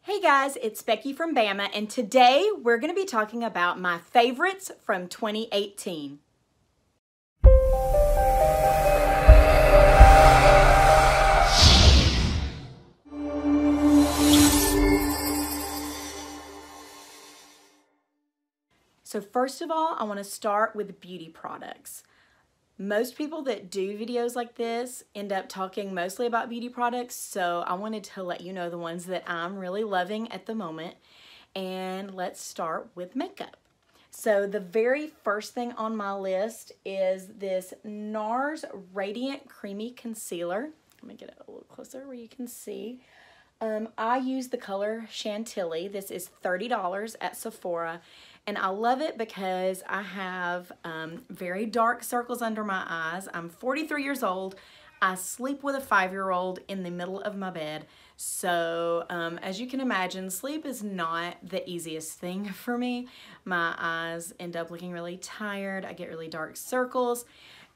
Hey guys, it's Becky from Bama, and today we're going to be talking about my favorites from 2018. So first of all, I want to start with beauty products. Most people that do videos like this end up talking mostly about beauty products, so I wanted to let you know the ones that I'm really loving at the moment. And let's start with makeup. So the very first thing on my list is this NARS Radiant Creamy Concealer. Let me get it a little closer where you can see. I use the color Chantilly. This is $30 at Sephora. And I love it because I have very dark circles under my eyes. I'm 43 years old. I sleep with a 5-year-old in the middle of my bed. So as you can imagine, sleep is not the easiest thing for me. My eyes end up looking really tired. I get really dark circles.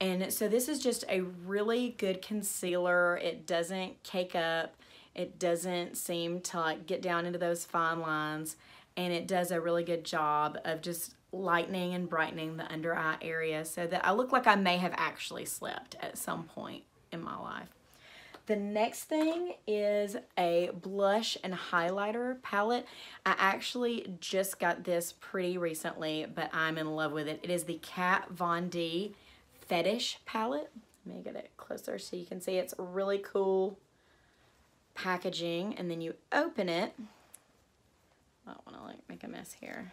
And so this is just a really good concealer. It doesn't cake up. It doesn't seem to like get down into those fine lines. And it does a really good job of just lightening and brightening the under eye area so that I look like I may have actually slept at some point in my life. The next thing is a blush and highlighter palette. I actually just got this pretty recently, but I'm in love with it. It is the Kat Von D Fetish palette. Let me get it closer so you can see. It's really cool packaging, and then you open it. I don't want to like make a mess here.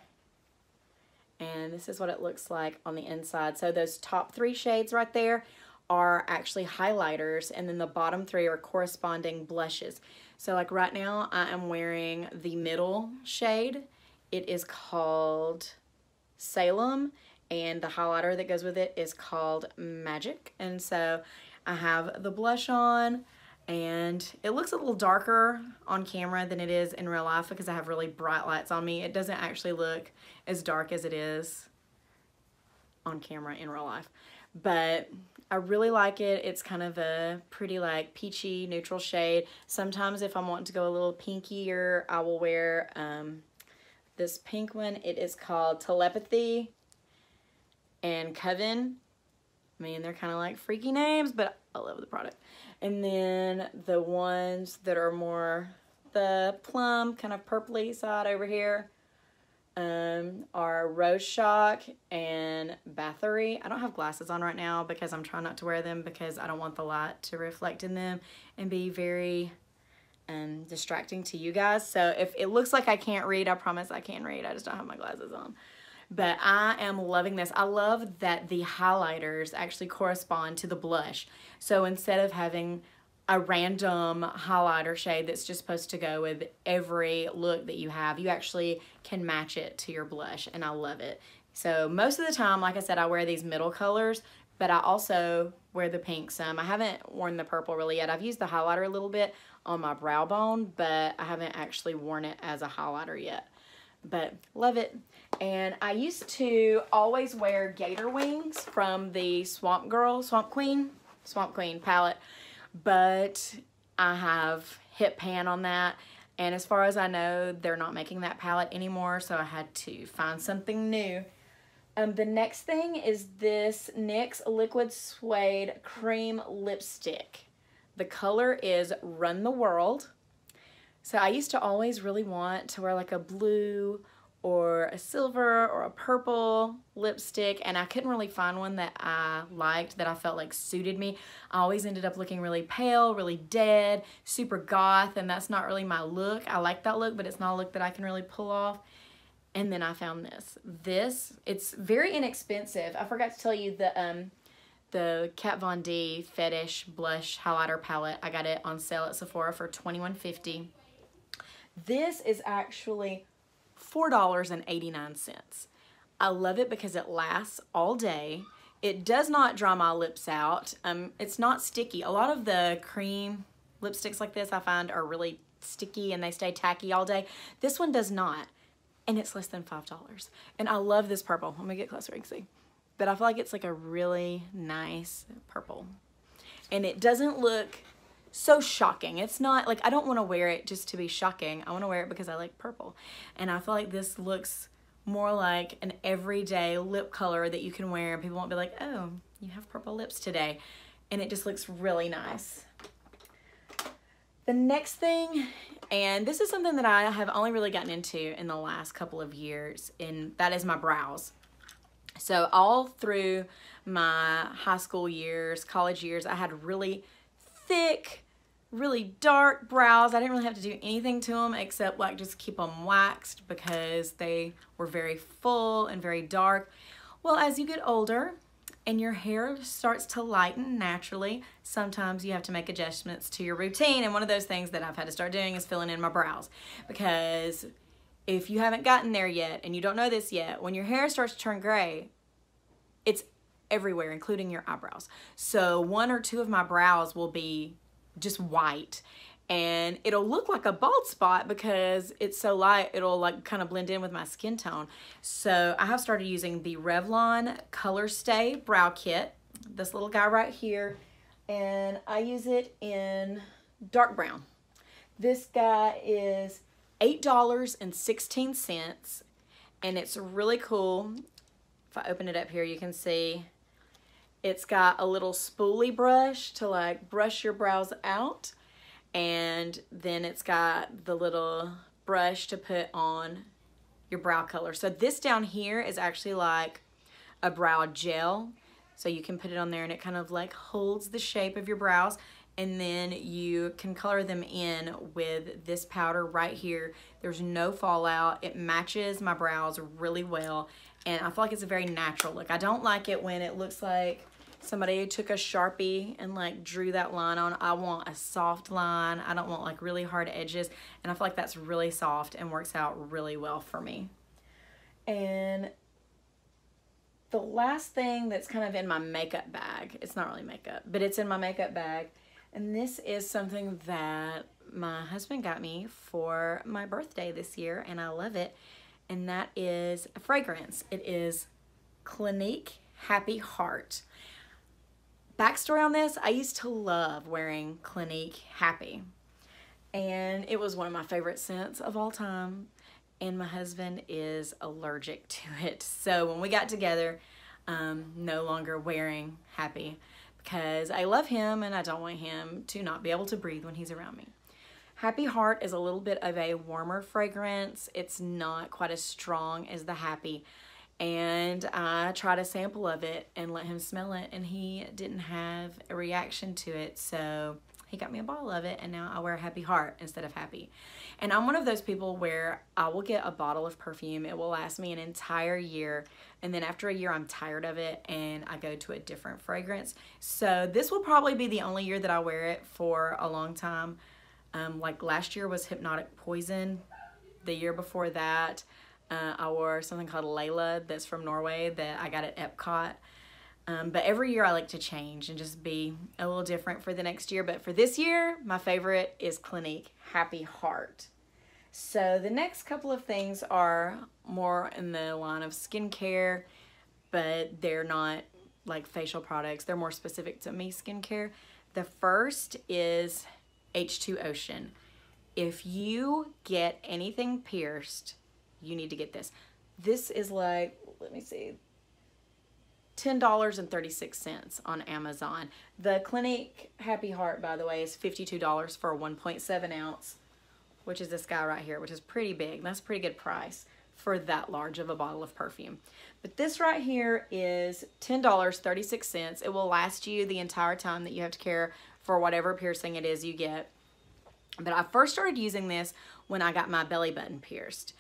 And this is what it looks like on the inside. So those top 3 shades right there are actually highlighters, and then the bottom 3 are corresponding blushes. So like right now I am wearing the middle shade. It is called Salem, and the highlighter that goes with it is called Magic. And so I have the blush on, and it looks a little darker on camera than it is in real life because I have really bright lights on me. It doesn't actually look as dark as it is on camera in real life. But I really like it. It's kind of a pretty like peachy neutral shade. Sometimes if I want to go a little pinkier, I will wear this pink one. It is called Telepathy and Coven. I mean, they're kind of like freaky names, but I love the product. And then the ones that are more the plum, kind of purpley side over here are Rose Shock and Bathory. I don't have glasses on right now because I'm trying not to wear them because I don't want the light to reflect in them and be very distracting to you guys. So if it looks like I can't read, I promise I can read. I just don't have my glasses on. But I am loving this. I love that the highlighters actually correspond to the blush. So instead of having a random highlighter shade that's just supposed to go with every look that you have, you actually can match it to your blush, and I love it. So most of the time, like I said, I wear these middle colors, but I also wear the pink some. I haven't worn the purple really yet. I've used the highlighter a little bit on my brow bone, but I haven't actually worn it as a highlighter yet. But love it. And I used to always wear Gator Wings from the Swamp Queen palette, but I have hit pan on that, and as far as I know, they're not making that palette anymore, so I had to find something new. The next thing is this NYX Liquid Suede Cream Lipstick. The color is Run the World. So I used to always really want to wear like a blue or a silver or a purple lipstick, and I couldn't really find one that I liked, that I felt like suited me. I always ended up looking really pale, really dead, super goth, and that's not really my look. I like that look, but it's not a look that I can really pull off. And then I found this. It's very inexpensive. I forgot to tell you the Kat Von D Fetish Blush Highlighter Palette. I got it on sale at Sephora for $21.50. This is actually $4.89. I love it because it lasts all day. It does not dry my lips out. It's not sticky. A lot of the cream lipsticks like this I find are really sticky and they stay tacky all day. This one does not, and it's less than $5. And I love this purple. Let me get closer so you can see. But I feel like it's like a really nice purple. And it doesn't look so shocking. It's not like, I don't want to wear it just to be shocking. I want to wear it because I like purple. And I feel like this looks more like an everyday lip color that you can wear and people won't be like, oh, you have purple lips today. And it just looks really nice. The next thing, and this is something that I have only really gotten into in the last couple of years, and that is my brows. So all through my high school years, college years, I had really thick, really dark brows. I didn't really have to do anything to them except like just keep them waxed because they were very full and very dark. Well, as you get older and your hair starts to lighten naturally, sometimes you have to make adjustments to your routine. And one of those things that I've had to start doing is filling in my brows, because if you haven't gotten there yet and you don't know this yet, when your hair starts to turn gray, it's everywhere, including your eyebrows. So one or two of my brows will be just white, and it'll look like a bald spot because it's so light, it'll like kind of blend in with my skin tone. So I have started using the Revlon Color Stay Brow Kit, this little guy right here, and I use it in dark brown. This guy is $8.16, and it's really cool. If I open it up here, you can see it's got a little spoolie brush to like brush your brows out, and then it's got the little brush to put on your brow color. So this down here is actually like a brow gel, so you can put it on there and it kind of like holds the shape of your brows, and then you can color them in with this powder right here. There's no fallout. It matches my brows really well, and I feel like it's a very natural look. I don't like it when it looks like somebody took a Sharpie and like drew that line on. I want a soft line. I don't want like really hard edges, and I feel like that's really soft and works out really well for me. And the last thing that's kind of in my makeup bag, it's not really makeup, but it's in my makeup bag, and this is something that my husband got me for my birthday this year, and I love it, and that is a fragrance. It is Clinique Happy Heart. Backstory on this, I used to love wearing Clinique Happy, and it was one of my favorite scents of all time, and my husband is allergic to it. So when we got together, no longer wearing Happy because I love him and I don't want him to not be able to breathe when he's around me. Happy Heart is a little bit of a warmer fragrance. It's not quite as strong as the Happy. And I tried a sample of it and let him smell it, and he didn't have a reaction to it, so he got me a bottle of it, and now I wear Happy Heart instead of Happy. And I'm one of those people where I will get a bottle of perfume, it will last me an entire year, and then after a year I'm tired of it and I go to a different fragrance. So this will probably be the only year that I wear it for a long time. Like last year was Hypnotic Poison. The year before that, I wore something called Layla that's from Norway that I got at Epcot. But every year I like to change and just be a little different for the next year. But for this year, my favorite is Clinique Happy Heart. So the next couple of things are more in the line of skincare, but they're not like facial products. They're more specific to me skincare. The first is H2 Ocean. If you get anything pierced, you need to get this. This is like, let me see, $10.36 on Amazon. The Clinique Happy Heart, by the way, is $52 for a 1.7 ounce, which is this guy right here, which is pretty big. That's a pretty good price for that large of a bottle of perfume. But this right here is $10.36. It will last you the entire time that you have to care for whatever piercing it is you get. But I first started using this when I got my belly button pierced.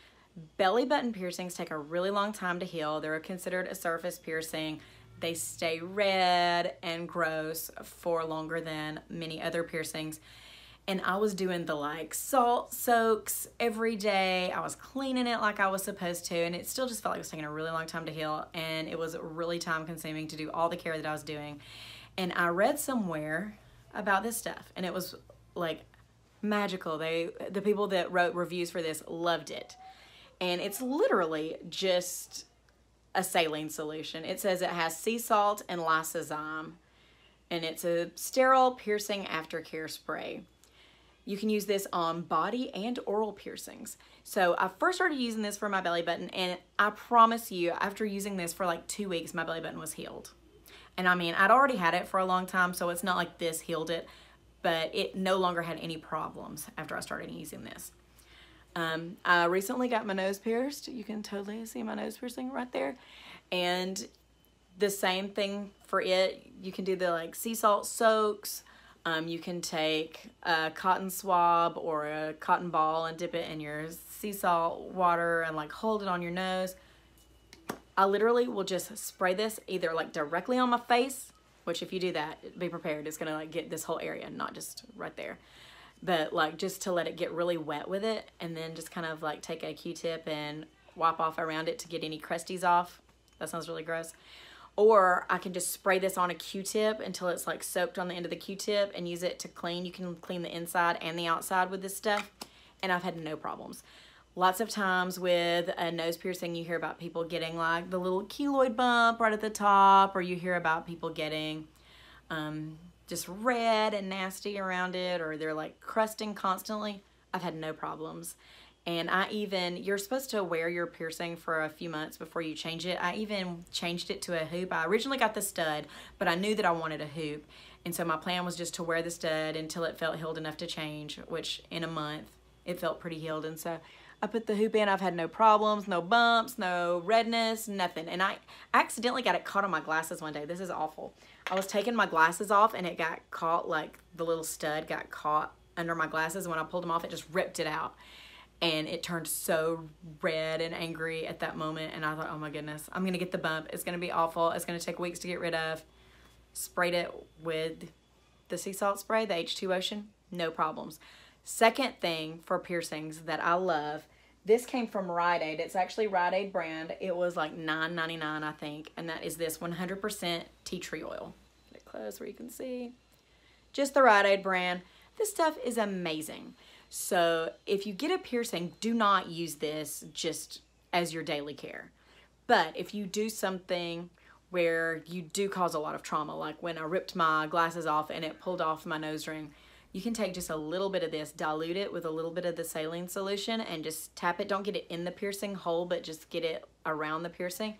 Belly button piercings take a really long time to heal. They're considered a surface piercing. They stay red and gross for longer than many other piercings. And I was doing the like salt soaks every day. I was cleaning it like I was supposed to, and it still just felt like it was taking a really long time to heal, and it was really time consuming to do all the care that I was doing. And I read somewhere about this stuff, and it was like magical. The people that wrote reviews for this loved it. And it's literally just a saline solution. It says it has sea salt and lysozyme. and it's a sterile piercing aftercare spray. You can use this on body and oral piercings. So I first started using this for my belly button, and I promise you, after using this for like 2 weeks, my belly button was healed. And I mean, I'd already had it for a long time, so it's not like this healed it, but it no longer had any problems after I started using this. I recently got my nose pierced. You can totally see my nose piercing right there. And the same thing for it. You can do the like sea salt soaks. You can take a cotton swab or a cotton ball and dip it in your sea salt water and like hold it on your nose. I literally will just spray this either like directly on my face, which if you do that, be prepared. It's gonna like get this whole area, not just right there. But like just to let it get really wet with it, and then just kind of like take a Q-tip and wipe off around it to get any crusties off. That sounds really gross. Or I can just spray this on a Q-tip until it's like soaked on the end of the Q-tip and use it to clean. You can clean the inside and the outside with this stuff, and I've had no problems. Lots of times with a nose piercing, you hear about people getting like the little keloid bump right at the top, or you hear about people getting just red and nasty around it, or they're like crusting constantly. I've had no problems. And you're supposed to wear your piercing for a few months before you change it. I even changed it to a hoop. I originally got the stud, but I knew that I wanted a hoop. And so my plan was just to wear the stud until it felt healed enough to change, which in a month, it felt pretty healed. And so I put the hoop in. I've had no problems, no bumps, no redness, nothing. And I accidentally got it caught on my glasses one day. This is awful. I was taking my glasses off and it got caught, like the little stud got caught under my glasses. And when I pulled them off, it just ripped it out. And it turned so red and angry at that moment. And I thought, oh my goodness, I'm gonna get the bump. It's gonna be awful. It's gonna take weeks to get rid of. Sprayed it with the sea salt spray, the H2 Ocean, no problems. Second thing for piercings that I love, this came from Rite Aid. It's actually Rite Aid brand. It was like $9.99, I think. And that is this 100% tea tree oil. Get it close where you can see. Just the Rite Aid brand. This stuff is amazing. So if you get a piercing, do not use this just as your daily care. But if you do something where you do cause a lot of trauma, like when I ripped my glasses off and it pulled off my nose ring, you can take just a little bit of this, dilute it with a little bit of the saline solution, and just tap it. Don't get it in the piercing hole, but just get it around the piercing,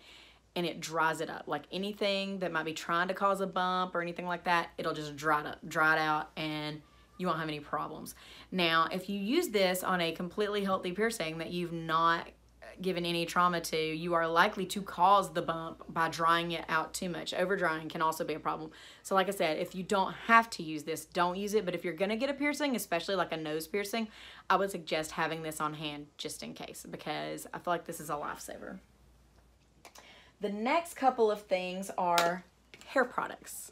and it dries it up. Like anything that might be trying to cause a bump or anything like that, it'll just dry it out, and you won't have any problems. Now, if you use this on a completely healthy piercing that you've not given any trauma to, you are likely to cause the bump by drying it out too much. Over drying can also be a problem. So like I said, if you don't have to use this, don't use it. But if you're gonna get a piercing, especially like a nose piercing, I would suggest having this on hand just in case, because I feel like this is a lifesaver. The next couple of things are hair products.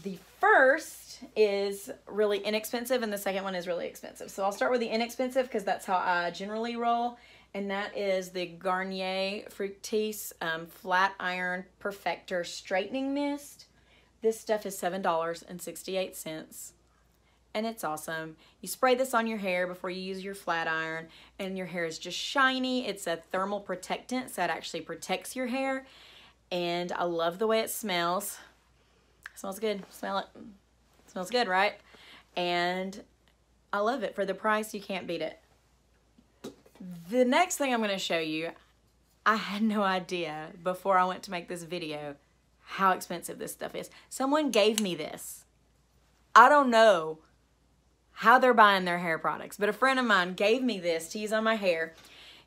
The first is really inexpensive and the second one is really expensive. So I'll start with the inexpensive because that's how I generally roll. And that is the Garnier Fructis Flat Iron Perfector Straightening Mist. This stuff is $7.68. And it's awesome. You spray this on your hair before you use your flat iron, and your hair is just shiny. It's a thermal protectant, so it actually protects your hair. And I love the way it smells. It smells good. Smell it. It smells good, right? And I love it. For the price, you can't beat it. The next thing I'm going to show you, I had no idea before I went to make this video how expensive this stuff is. Someone gave me this. I don't know how they're buying their hair products, but a friend of mine gave me this to use on my hair.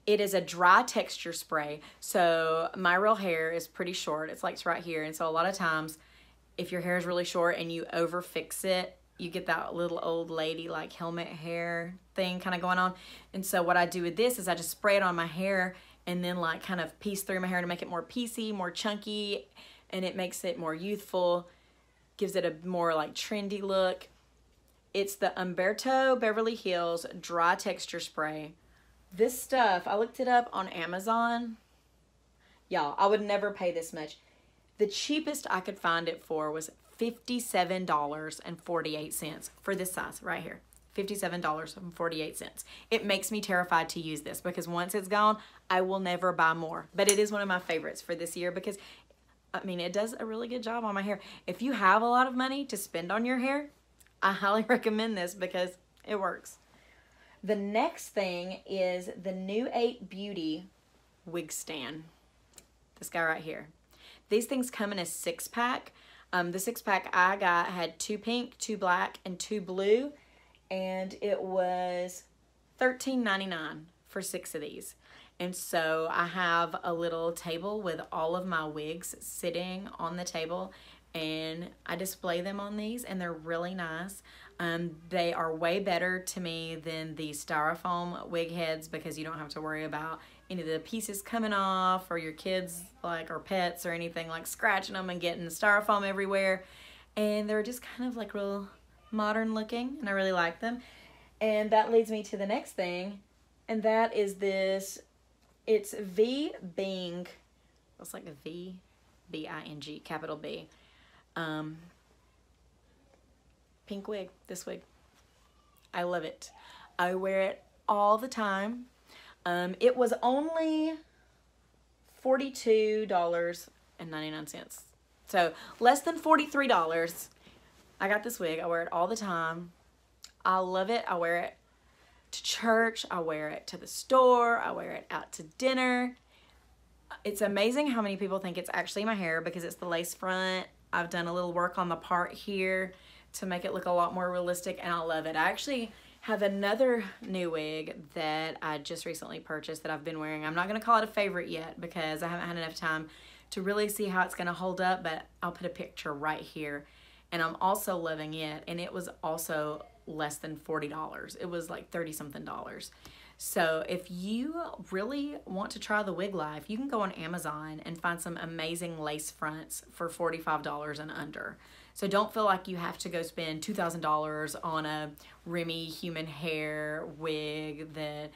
It is a dry texture spray. So my real hair is pretty short. It's like right here. And so a lot of times if your hair is really short and you over fix it, you get that little old lady like helmet hair thing kind of going on. And so what I do with this is I just spray it on my hair and then like kind of piece through my hair to make it more piecey, more chunky, and it makes it more youthful, gives it a more like trendy look. It's the Umberto Beverly Hills Dry Texture Spray. This stuff, I looked it up on Amazon. Y'all, I would never pay this much. The cheapest I could find it for was $57.48 for this size right here. $57.48. It makes me terrified to use this because once it's gone, I will never buy more. But it is one of my favorites for this year because I mean, it does a really good job on my hair. If you have a lot of money to spend on your hair, I highly recommend this because it works. The next thing is the Nu8 Beauty wig stand. This guy right here. These things come in a 6-pack. The 6-pack I got had 2 pink, 2 black, and 2 blue, and it was $13.99 for 6 of these. And so I have a little table with all of my wigs sitting on the table, and I display them on these, and they're really nice. They are way better to me than the styrofoam wig heads because you don't have to worry about any of the pieces coming off, or your kids like, or pets or anything, like scratching them and getting the styrofoam everywhere. And they're just kind of like real modern looking, and I really like them. And that leads me to the next thing, and that is this. It's V Bing. Looks like a V, B-I-N-G, capital B. Pink wig, this wig. I love it. I wear it all the time. It was only $42.99. So less than $43. I got this wig. I wear it all the time. I love it. I wear it to church. I wear it to the store. I wear it out to dinner. It's amazing how many people think it's actually my hair because it's the lace front. I've done a little work on the part here to make it look a lot more realistic, and I love it. I actually have another new wig that I just recently purchased that I've been wearing. I'm not going to call it a favorite yet because I haven't had enough time to really see how it's going to hold up, but I'll put a picture right here. And I'm also loving it, and it was also less than $40. It was like 30-something dollars. So if you really want to try the wig life, you can go on Amazon and find some amazing lace fronts for $45 and under. So don't feel like you have to go spend $2,000 on a Remy human hair wig that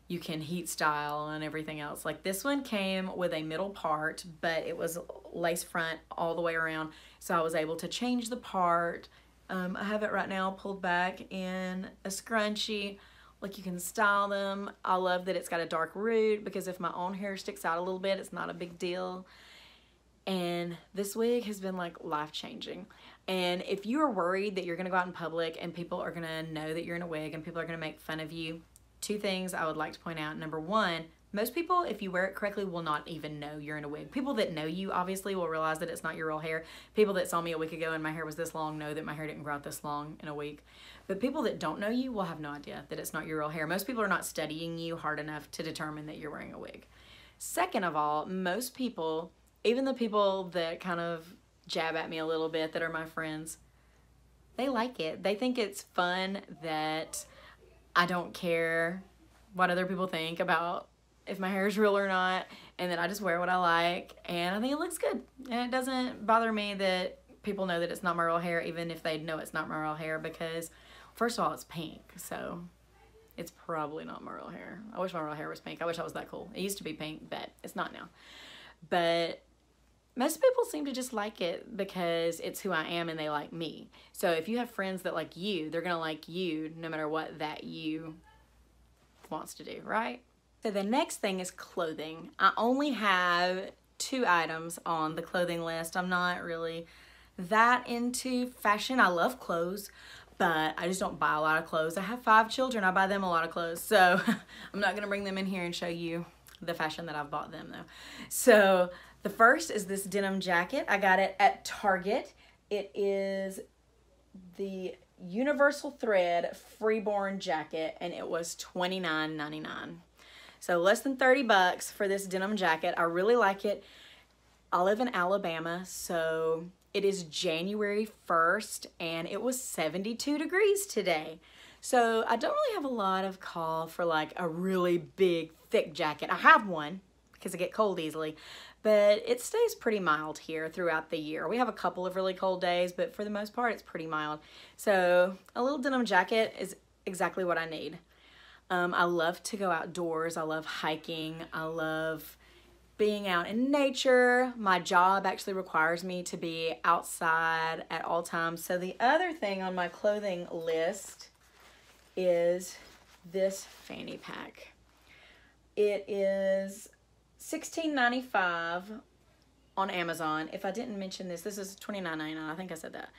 you can heat style and everything else. Like this one came with a middle part, but it was lace front all the way around. So I was able to change the part. I have it right now pulled back in a scrunchie. Like you can style them. I love that it's got a dark root because if my own hair sticks out a little bit, it's not a big deal. And this wig has been like life-changing. And if you are worried that you're gonna go out in public and people are gonna know that you're in a wig and people are gonna make fun of you, 2 things I would like to point out. Number 1, most people, if you wear it correctly, will not even know you're in a wig. People that know you obviously will realize that it's not your real hair. People that saw me a week ago and my hair was this long know that my hair didn't grow out this long in a week. But people that don't know you will have no idea that it's not your real hair. Most people are not studying you hard enough to determine that you're wearing a wig. Second of all, most people, even the people that kind of jab at me a little bit that are my friends, they like it. They think it's fun that I don't care what other people think about if my hair is real or not, and that I just wear what I like, and I think it looks good. And it doesn't bother me that people know that it's not my real hair, even if they know it's not my real hair, because first of all, it's pink, so it's probably not my real hair. I wish my real hair was pink. I wish I was that cool. It used to be pink, but it's not now. But most people seem to just like it because it's who I am and they like me. So if you have friends that like you, they're gonna like you no matter what that you wants to do, right? So the next thing is clothing. I only have 2 items on the clothing list. I'm not really that into fashion. I love clothes, but I just don't buy a lot of clothes. I have 5 children. I buy them a lot of clothes. So I'm not gonna bring them in here and show you the fashion that I've bought them though. So the first is this denim jacket. I got it at Target. It is the Universal Thread Freeborn jacket, and it was $29.99. So less than 30 bucks for this denim jacket. I really like it. I live in Alabama, so it is January 1st, and it was 72 degrees today. So I don't really have a lot of call for like a really big, thick jacket. I have one because I get cold easily, but it stays pretty mild here throughout the year. We have a couple of really cold days, but for the most part, it's pretty mild. So a little denim jacket is exactly what I need. I love to go outdoors. I love hiking. I love being out in nature. My job actually requires me to be outside at all times. So the other thing on my clothing list is this fanny pack. It is $16.95 on Amazon. If I didn't mention this, this is $29.99. I think I said that.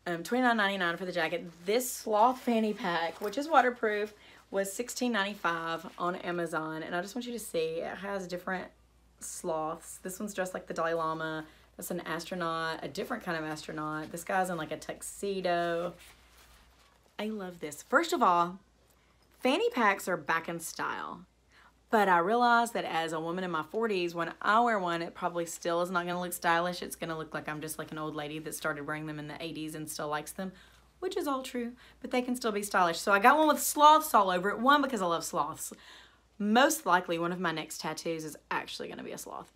$29.99 for the jacket. This sloth fanny pack, which is waterproof, was $16.95 on Amazon. And I just want you to see, it has different sloths. This one's dressed like the Dalai Lama. That's an astronaut, a different kind of astronaut. This guy's in like a tuxedo. I love this. First of all, fanny packs are back in style. But I realized that as a woman in my 40s, when I wear one, it probably still is not going to look stylish. It's going to look like I'm just like an old lady that started wearing them in the 80s and still likes them, which is all true, but they can still be stylish. So I got one with sloths all over it. One, because I love sloths. Most likely, one of my next tattoos is actually going to be a sloth.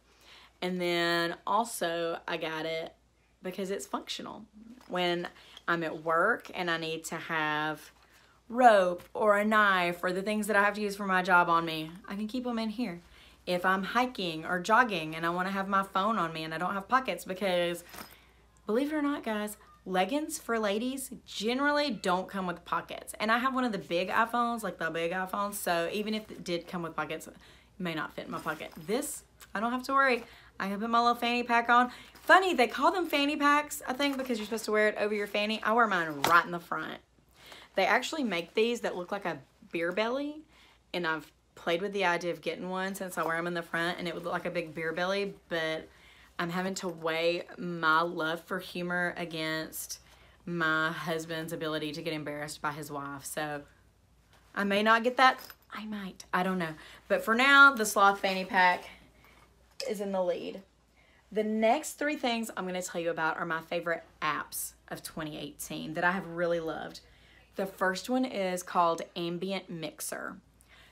And then also, I got it because it's functional. When I'm at work and I need to have rope or a knife or the things that I have to use for my job on me, I can keep them in here. If I'm hiking or jogging and I want to have my phone on me and I don't have pockets, because believe it or not, guys, leggings for ladies generally don't come with pockets. And I have one of the big iPhones, like the big iPhones, so even if it did come with pockets, it may not fit in my pocket. This, I don't have to worry. I can put my little fanny pack on. Funny, they call them fanny packs, I think, because you're supposed to wear it over your fanny. I wear mine right in the front. They actually make these that look like a beer belly, and I've played with the idea of getting one since I wear them in the front, and it would look like a big beer belly, but I'm having to weigh my love for humor against my husband's ability to get embarrassed by his wife. So I may not get that. I might. I don't know. But for now, the sloth fanny pack is in the lead. The next three things I'm going to tell you about are my favorite apps of 2018 that I have really loved. The first one is called Ambient Mixer.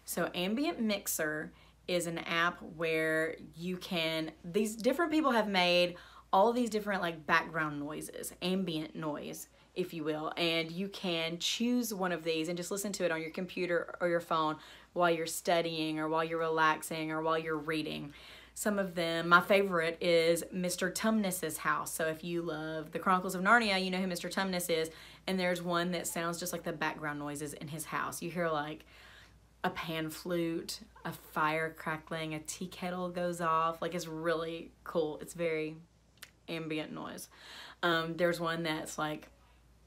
So Ambient Mixer is an app where you can, these different people have made all these different like background noises, ambient noise, if you will, and you can choose one of these and just listen to it on your computer or your phone while you're studying or while you're relaxing or while you're reading. Some of them, my favorite is Mr. Tumnus's house. So if you love the Chronicles of Narnia, you know who Mr. Tumnus is. And there's one that sounds just like the background noises in his house. You hear like a pan flute, a fire crackling, a tea kettle goes off. Like, it's really cool. It's very ambient noise. There's one that's like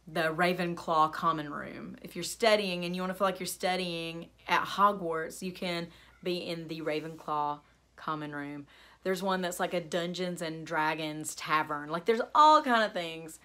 the Ravenclaw common room. If you're studying and you want to feel like you're studying at Hogwarts, you can be in the Ravenclaw common room. There's one that's like a Dungeons and Dragons tavern. Like, there's all kind of things.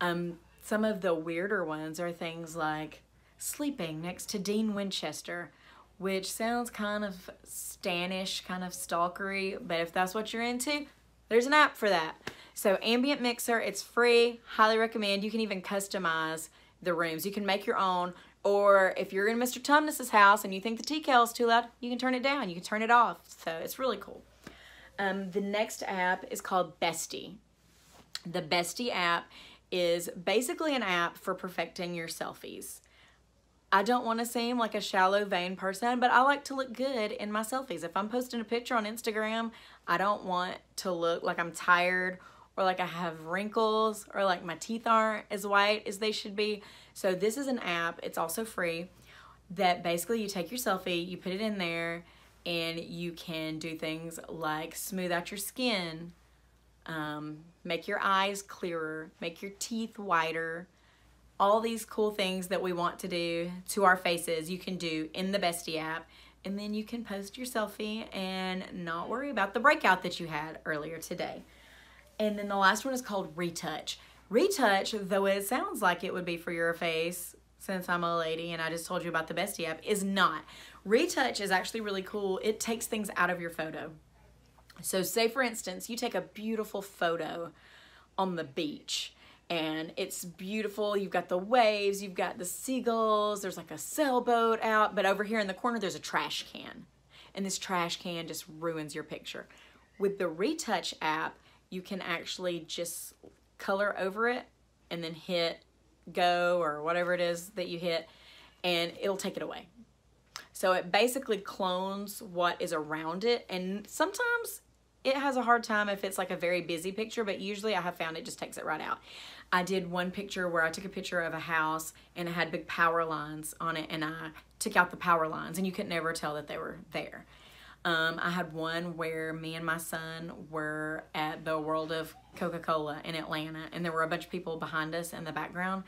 Some of the weirder ones are things like sleeping next to Dean Winchester, which sounds kind of Stanish, kind of stalkery, but if that's what you're into, there's an app for that. So Ambient Mixer, it's free, highly recommend. You can even customize the rooms. You can make your own, or if you're in Mr. Tumnus's house and you think the tea kettle's too loud, you can turn it down, you can turn it off. So it's really cool. The next app is called Bestie. The Bestie app is basically an app for perfecting your selfies. I don't want to seem like a shallow, vain person, but I like to look good in my selfies. If I'm posting a picture on Instagram, I don't want to look like I'm tired or like I have wrinkles or like my teeth aren't as white as they should be. So this is an app, it's also free, that basically you take your selfie, you put it in there, and you can do things like smooth out your skin, make your eyes clearer, make your teeth whiter. All these cool things that we want to do to our faces, you can do in the Bestie app, and then you can post your selfie and not worry about the breakout that you had earlier today. And then the last one is called Retouch. Retouch, though it sounds like it would be for your face, since I'm a lady and I just told you about the Bestie app, is not. Retouch is actually really cool. It takes things out of your photo. So say, for instance, you take a beautiful photo on the beach, and it's beautiful. You've got the waves, you've got the seagulls, there's like a sailboat out, but over here in the corner there's a trash can. And this trash can just ruins your picture. With the Retouch app, you can actually just color over it and then hit go or whatever it is that you hit, and it'll take it away. So it basically clones what is around it, and sometimes it has a hard time if it's like a very busy picture, but usually I have found it just takes it right out. I did one picture where I took a picture of a house and it had big power lines on it, and I took out the power lines and you could never tell that they were there. I had one where me and my son were at the World of Coca-Cola in Atlanta, and there were a bunch of people behind us in the background,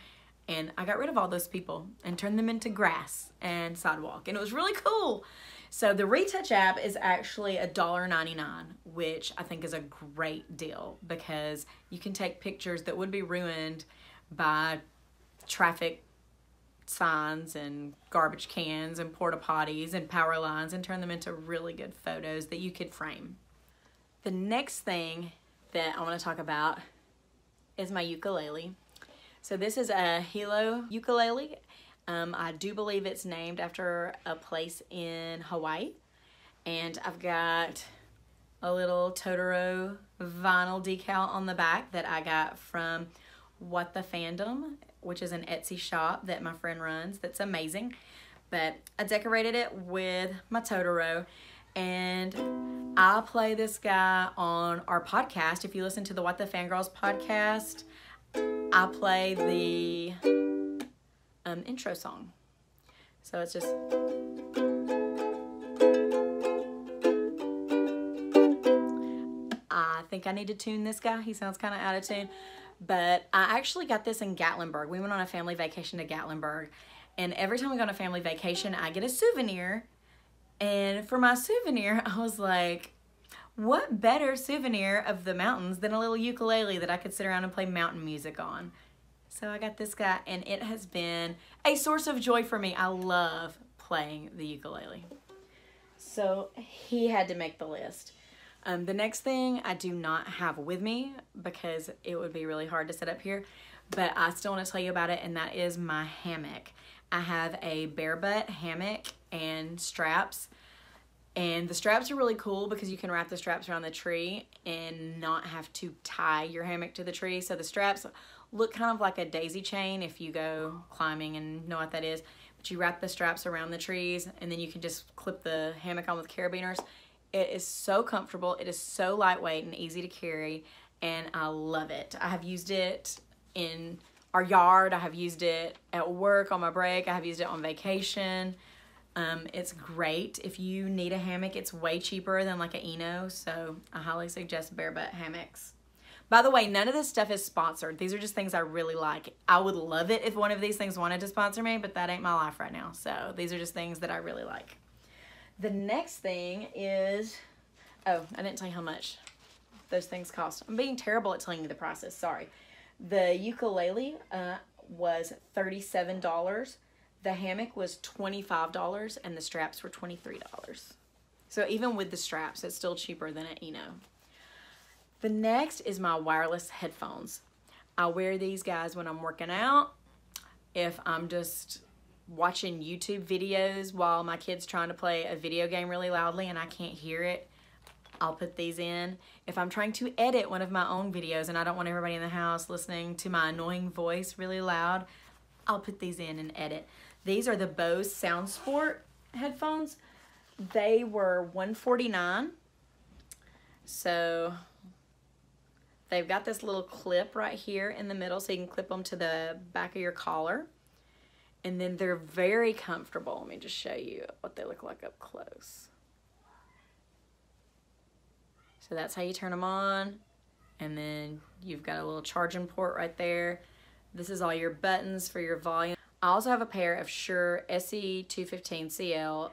and I got rid of all those people and turned them into grass and sidewalk, and it was really cool. So the Retouch app is actually $1.99, which I think is a great deal because you can take pictures that would be ruined by traffic signs and garbage cans and porta potties and power lines and turn them into really good photos that you could frame. The next thing that I want to talk about is my ukulele. So this is a Hilo ukulele. I do believe it's named after a place in Hawaii. And I've got a little Totoro vinyl decal on the back that I got from What the Fandom, which is an Etsy shop that my friend runs that's amazing. But I decorated it with my Totoro, and I play this guy on our podcast. If you listen to the What the Fangirls podcast, I play the intro song. So it's just... I think I need to tune this guy. He sounds kind of out of tune. But I actually got this in Gatlinburg. We went on a family vacation to Gatlinburg. And every time we go on a family vacation, I get a souvenir. And for my souvenir, I was like, what better souvenir of the mountains than a little ukulele that I could sit around and play mountain music on? So I got this guy, and it has been a source of joy for me. I love playing the ukulele. So he had to make the list. The next thing I do not have with me because it would be really hard to set up here, but I still want to tell you about it, and that is my hammock. I have a bare butt hammock and straps, and the straps are really cool because you can wrap the straps around the tree and not have to tie your hammock to the tree. So the straps look kind of like a daisy chain if you go climbing and know what that is, but you wrap the straps around the trees and then you can just clip the hammock on with carabiners. It is so comfortable, it is so lightweight and easy to carry, and I love it. I have used it in our yard, I have used it at work on my break, I have used it on vacation. It's great. If you need a hammock, it's way cheaper than like an Eno, so I highly suggest bare butt hammocks. By the way, none of this stuff is sponsored. These are just things I really like. I would love it if one of these things wanted to sponsor me, but that ain't my life right now. So these are just things that I really like. The next thing is, oh, I didn't tell you how much those things cost. I'm being terrible at telling you the prices, sorry. The ukulele was $37. The hammock was $25, and the straps were $23. So even with the straps, it's still cheaper than an Eno. The next is my wireless headphones. I wear these guys when I'm working out, if I'm just watching YouTube videos while my kid's trying to play a video game really loudly and I can't hear it, I'll put these in. If I'm trying to edit one of my own videos and I don't want everybody in the house listening to my annoying voice really loud, I'll put these in and edit. These are the Bose SoundSport headphones. They were $149. So they've got this little clip right here in the middle so you can clip them to the back of your collar. And then they're very comfortable. Let me just show you what they look like up close. So that's how you turn them on. And then you've got a little charging port right there. This is all your buttons for your volume. I also have a pair of Shure SE215CL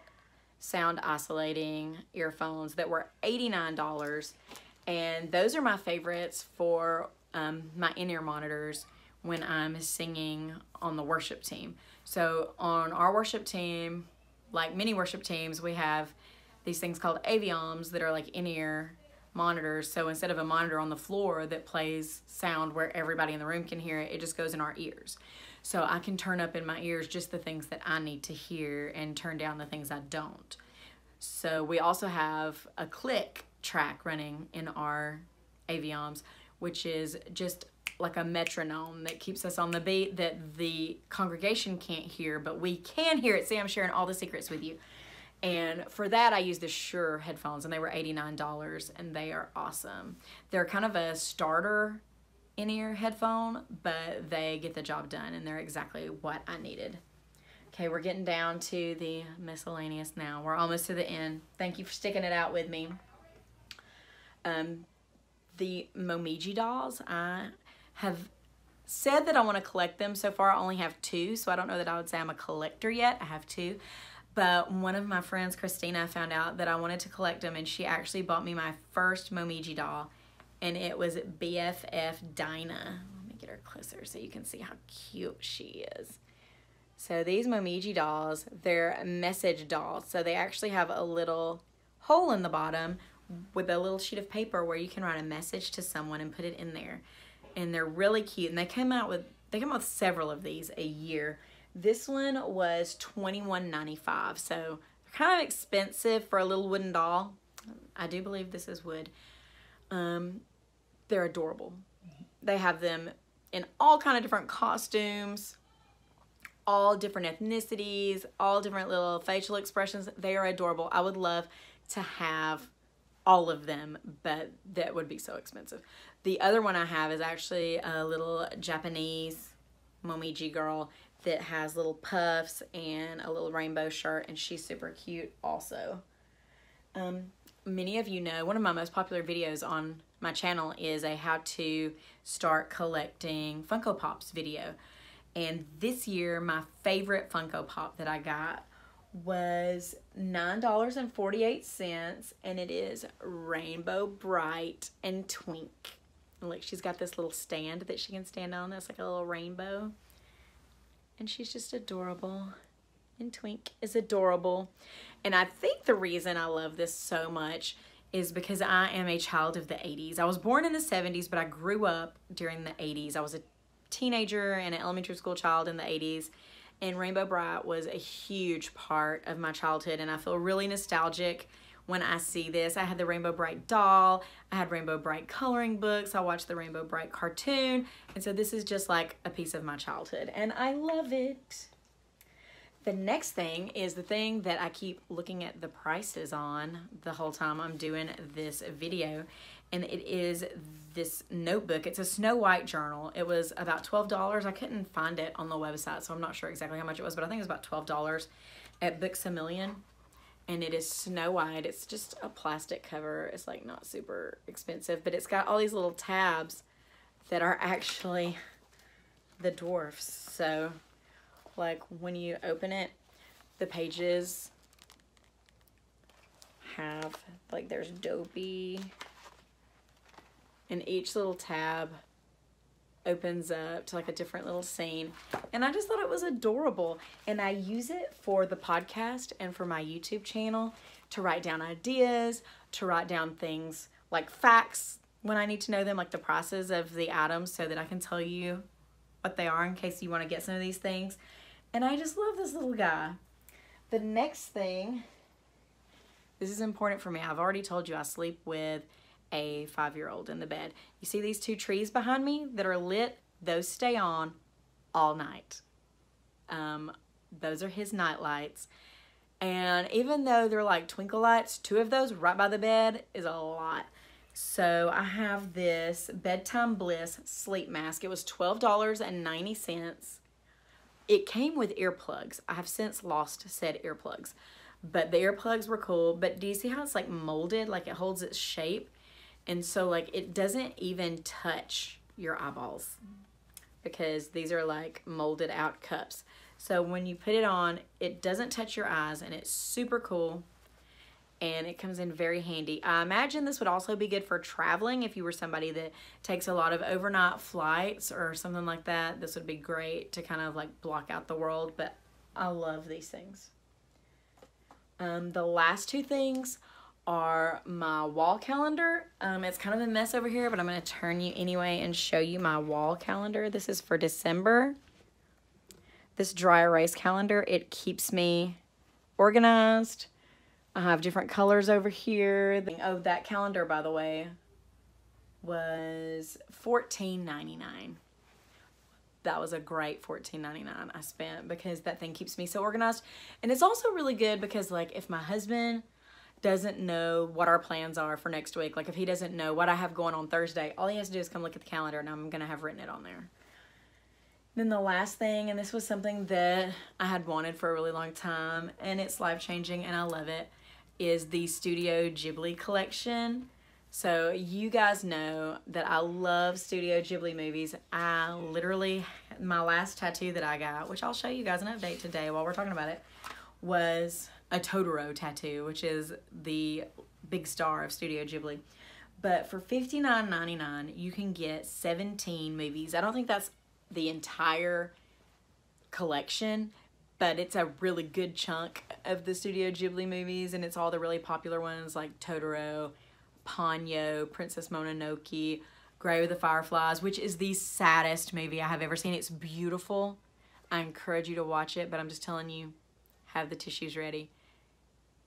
sound isolating earphones that were $89. And those are my favorites for my in-ear monitors when I'm singing on the worship team. So on our worship team, like many worship teams, we have these things called Avioms that are like in-ear monitors. So instead of a monitor on the floor that plays sound where everybody in the room can hear it, it just goes in our ears. So I can turn up in my ears just the things that I need to hear and turn down the things I don't. So we also have a click track running in our Avioms, which is just like a metronome that keeps us on the beat that the congregation can't hear, but we can hear it. See, I'm sharing all the secrets with you. And for that, I use the Shure headphones, and they were $89, and they are awesome. They're kind of a starter in-ear headphone, but they get the job done, and they're exactly what I needed. Okay, we're getting down to the miscellaneous now. We're almost to the end. Thank you for sticking it out with me. The Momiji dolls, I have said that I want to collect them. So far I only have 2, so I don't know that I would say I'm a collector yet. I have 2. But one of my friends, Christina, found out that I wanted to collect them, and she actually bought me my first Momiji doll, and it was BFF Dinah. Let me get her closer so you can see how cute she is. So these Momiji dolls, they're message dolls. So they actually have a little hole in the bottom with a little sheet of paper where you can write a message to someone and put it in there. And they're really cute. And they come out with several of these a year. This one was $21.95. So they're kind of expensive for a little wooden doll. I do believe this is wood. They're adorable. They have them in all kind of different costumes, all different ethnicities, all different little facial expressions. They are adorable. I would love to have all of them, but that would be so expensive. The other one I have is actually a little Japanese Momiji girl that has little puffs and a little rainbow shirt, and she's super cute also. Many of you know one of my most popular videos on my channel is a how to start collecting Funko Pops video. And this year, my favorite Funko Pop that I got was $9.48, and it is Rainbow Brite and Twink. And look, she's got this little stand that she can stand on. That's like a little rainbow. And she's just adorable. And Twink is adorable. And I think the reason I love this so much is because I am a child of the 80s. I was born in the 70s, but I grew up during the 80s. I was a teenager and an elementary school child in the 80s. And Rainbow Brite was a huge part of my childhood, and I feel really nostalgic when I see this. I had the Rainbow Brite doll, I had Rainbow Brite coloring books, I watched the Rainbow Brite cartoon, and so this is just like a piece of my childhood, and I love it. The next thing is the thing that I keep looking at the prices on the whole time I'm doing this video, and it is this notebook. It's a Snow White journal. It was about $12. I couldn't find it on the website, so I'm not sure exactly how much it was, but I think it was about $12 at Books A Million. And it is Snow White. It's just a plastic cover. It's like not super expensive, but it's got all these little tabs that are actually the dwarfs. So like when you open it, the pages have, like, there's Dopey, and each little tab opens up to like a different little scene. And I just thought it was adorable. And I use it for the podcast and for my YouTube channel to write down ideas, to write down things like facts when I need to know them, like the prices of the items, so that I can tell you what they are in case you want to get some of these things. And I just love this little guy. The next thing, this is important for me. I've already told you I sleep with a 5-year-old in the bed. You see these 2 trees behind me that are lit? Those stay on all night. Those are his night lights. And even though they're like twinkle lights, 2 of those right by the bed is a lot. So I have this Bedtime Bliss sleep mask. It was $12.90. It came with earplugs. I have since lost said earplugs, but the earplugs were cool. But do you see how it's like molded? Like it holds its shape. And so like it doesn't even touch your eyeballs because these are like molded out cups. So when you put it on, it doesn't touch your eyes, and it's super cool. And it comes in very handy. I imagine this would also be good for traveling. If you were somebody that takes a lot of overnight flights or something like that, this would be great to kind of like block out the world. But I love these things. The last 2 things are my wall calendar. It's kind of a mess over here, but I'm going to turn you anyway and show you my wall calendar. This is for December. This dry erase calendar, it keeps me organized. I have different colors over here. Oh, that calendar, by the way, was $14.99. That was a great $14.99 I spent because that thing keeps me so organized. And it's also really good because, like, if my husband doesn't know what our plans are for next week, like if he doesn't know what I have going on Thursday, all he has to do is come look at the calendar and I'm going to have written it on there. Then the last thing, and this was something that I had wanted for a really long time, and it's life-changing and I love it, is the Studio Ghibli collection. So you guys know that I love Studio Ghibli movies. I literally, my last tattoo that I got, which I'll show you guys an update today while we're talking about it, was a Totoro tattoo, which is the big star of Studio Ghibli. But for $59.99, you can get 17 movies. I don't think that's the entire collection, but it's a really good chunk of the Studio Ghibli movies, and it's all the really popular ones like Totoro, Ponyo, Princess Mononoke, Grave of the Fireflies, which is the saddest movie I have ever seen. It's beautiful. I encourage you to watch it, but I'm just telling you, have the tissues ready.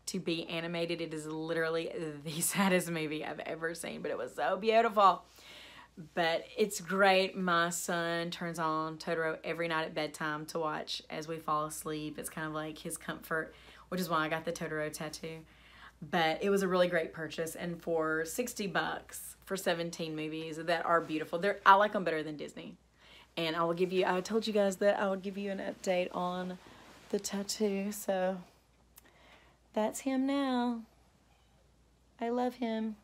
To be animated, it is literally the saddest movie I've ever seen, but it was so beautiful. But it's great. My son turns on Totoro every night at bedtime to watch as we fall asleep. It's kind of like his comfort, which is why I got the Totoro tattoo. But it was a really great purchase, and for $60 for 17 movies that are beautiful. I like them better than Disney. And I will give you, I told you guys that I would give you an update on the tattoo. So that's him now. I love him.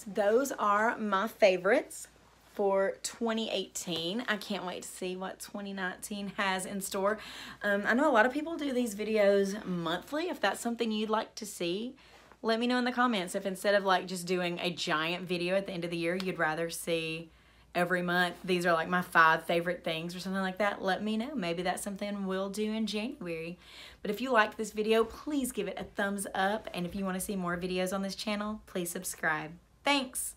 Those are my favorites for 2018. I can't wait to see what 2019 has in store. I know a lot of people do these videos monthly. If that's something you'd like to see, let me know in the comments. If instead of like just doing a giant video at the end of the year, you'd rather see every month, these are like my 5 favorite things or something like that, let me know. Maybe that's something we'll do in January. But if you like this video, please give it a thumbs up. And if you want to see more videos on this channel, please subscribe. Thanks.